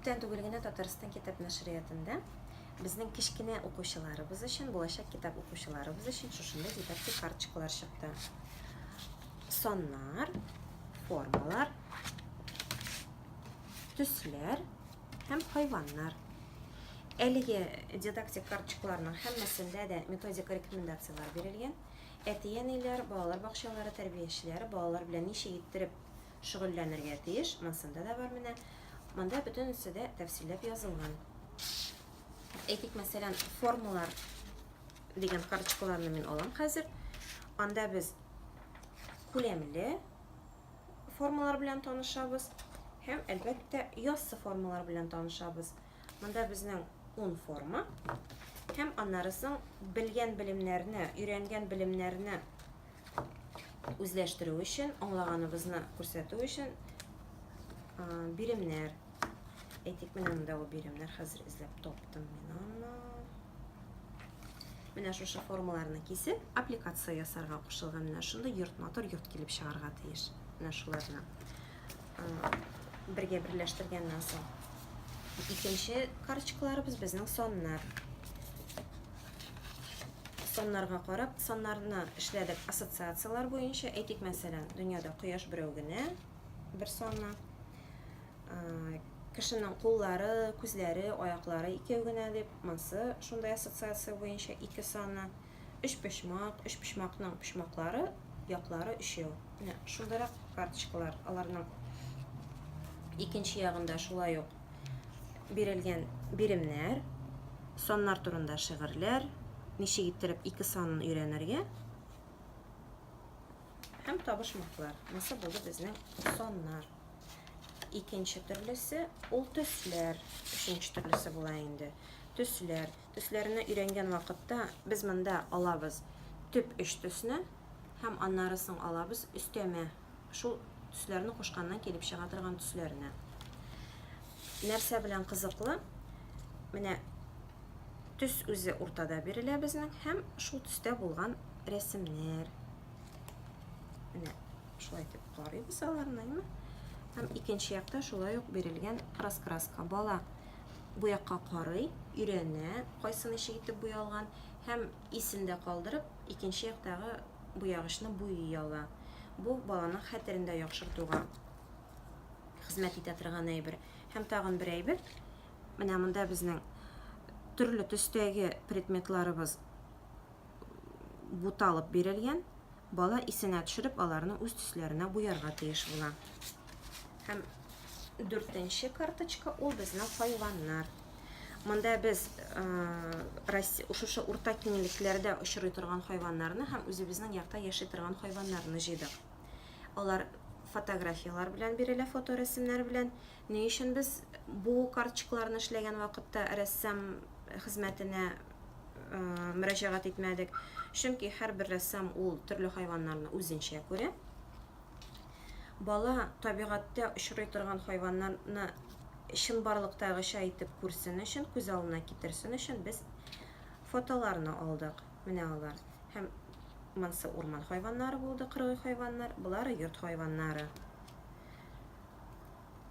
Күптән түгел генә Татарстан китап нәшриятында безнең кичкенә укучыларыбыз өчен, булачак китап укучыларыбыз өчен шушындай дидактик карточкалар чыкты. Соннар, формалар, төсләр һәм хайваннар. Әлеге дидактик карточкаларның һәммәсендә дә методика рекомендациялар бирелгән. Әти-әниләр, балалар бакчалары тәрбиячеләре балалар белән ничек иттереп шөгыльләнергә тиеш, монсында да бар менә. Монда бөтенесе дә тәфсилләп язылган. Әйтик, мәсәлән, формалар дигән карточкаларны мин алам хәзер. Анда без күләмле формалар белән танышабыз һәм әлбәттә яссы формалар белән танышабыз. Монда безнең 10 форма һәм аннарысын белгән белемнәрне, өйрәнгән белемнәрне үзләштерү өчен, аңлаганыбызны күрсәтү өчен биремнәр. Әйтик, менә монда ул биремнәр хәзер эзләп таптым мин аны. Менә шушы формаларны кисеп, аппликация ясарга кушылган. Менә шунда йорт-матур йорт килеп чыгарга тиеш. Менә шуларны бергә берләштергәннән соң. Икенче карточкаларыбыз безнең соннар. Соннарга карап, соннарны эшләдек ассоциациялар буенча. Әйтик, мәсәлән, дөньяда кояш берәү генә, бер сонна. Кешенең куллары, күзләре, аяклары икәү генә дип, монсы шундай ассоциация буенча 2 санны. Өч почмакның почмаклары, яклары 3. Менә шундыйрак карточкалар. Аларның икенче ягында шулай ук бирелгән биремнәр, соннар турында шигырьләр, ничек иттереп 2 санын өйрәнергә һәм табышмаклар. Монсы булды безнең соннар. Икенче төрлесе ул төсләр. Өченче төрлесе була инде. Төсләр. Төсләрне өйрәнгән вакытта без монда алабыз төп 3 төсне һәм аннарысын алабыз өстәмә. Шул төсләрне кушканнан килеп чыга торган төсләрне. Нәрсә белән кызыклы? Менә төс үзе уртада бирелә безнең һәм шул төстә булган рәсемнәр. Менә шулай итеп карыйбыз аларны. Һәм икенче якта шулай ук бирелгән раскраска. Бала бу якка карый, өйрәнә, кайсы ничек итеп буялган һәм исендә калдырып, икенче яктагы буягычны буй ала. Бу баланың хәтерендә яхшыртуга хезмәт итә торган әйбер. Һәм тагын бер әйбер, менә монда безнең төрле төстәге предметларыбыз буталып бирелгән. Бала исенә төшереп, аларны үз төсләренә буярга тиеш була. Һәм 4нче карточка ул безнең хайваннар. Монда без шушы урта киңлекләрдә очрый торган хайваннарны һәм үзебезнең якта яши торган хайваннарны җыйдык. Алар фотографиялар белән бирелә, фоторәсемнәр белән. Ни өчен без бу карточкаларны эшләгән вакытта рәссам хезмәтенә мөрәҗәгать итмәдек? Чөнки һәрбер рәссам ул төрле хайваннарны үзенчә күрә. Бала табигатьтә очрый торган хайваннарны чынбарлыктагыча итеп күрсен өчен, күз алдына китерсен өчен без фотоларны алдык. Менә алар. Һәм монсы урман хайваннары булды, кыргый хайваннар, булары йорт хайваннары.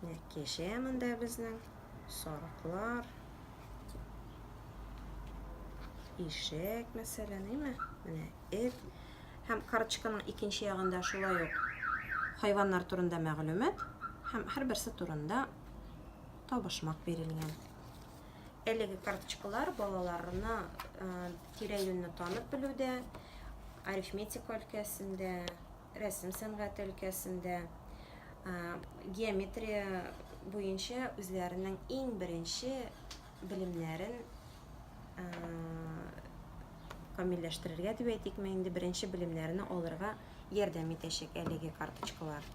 Менә кеше монда безнең сарыклар, ишәк мәсәлән, менә эт. Һәм карточканың икенче ягында шулай ук хайваннар турында мәгълүмат һәм һәрберсе турында табышмак бирелгән. Әлеге карточкалар балаларына тирә-юньне танып белүдә, арифметика өлкәсендә, рәсем сәнгате өлкәсендә, геометрия буенча үзләренең иң беренче белемнәрен камилләштерергә дип әйтикме инде, беренче белемнәрне алырга ярдәм итәчәк әлеге карточкалар.